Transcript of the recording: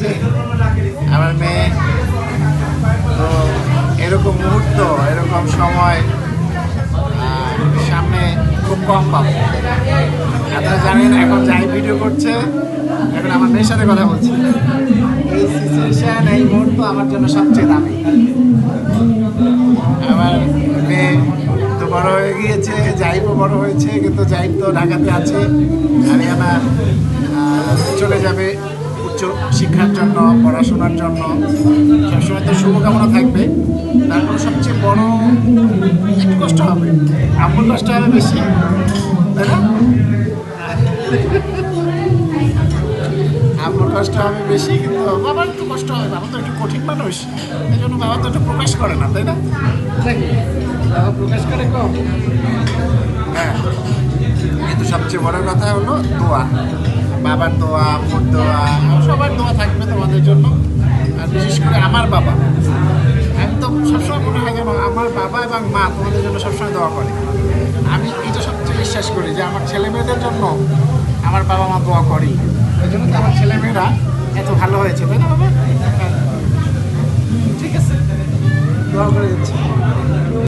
যে আমার মেয়ে, তো এরকম মুহূর্ত, এরকম সময় সামনে খুব কম পাবো। আপনারা জানেন এখন যাই ভিডিও করছে, এখন আমার মেয়ের সাথে কথা বলছি। এই সিচুয়েশন, এই মুহূর্ত আমার জন্য সবচেয়ে দামি। আমার মেয়ে তো বড় হয়ে গিয়েছে, জাইবও বড় হয়েছে, কিন্তু জাইব তো ঢাকাতে আছে, হারিয়ানা চলে যাবে উচ্চ শিক্ষার জন্য, পড়াশোনার জন্য। সবসময় তো শুভকামনা থাকবে। তারপর সবচেয়ে বড় একটু কষ্ট হবে, আম্মুর কষ্ট হবে বেশি, তাই না? আম্মুর কষ্ট হবে বেশি, কিন্তু বাবার একটু কষ্ট হবে। বাবা তো একটু কঠিন মানুষ, এই জন্য বাবা তো একটু প্রকাশ করে না, তাই না? বাবা প্রকাশ করে কম। হ্যাঁ, কিন্তু সবচেয়ে বড় কথা হলো দোয়া। বাবার দোয়া, আম্মুর দোয়া, সবার দোয়া থাকবে তোমাদের জন্য। আর বিশেষ করে আমার বাবা, আমি তো সবসময় মনে হয় যেন আমার বাবা এবং মা তোমাদের জন্য সবসময় দোয়া করে। আমি এটা সবচেয়ে বিশ্বাস করি যে আমার ছেলে মেয়েদের জন্য আমার বাবা মা দোয়া করি। ওই জন্য তো আমার ছেলে মেয়েরা এত ভালো হয়েছে, তাই না বাবা? ঠিক আছে, দোয়া করে দিচ্ছি।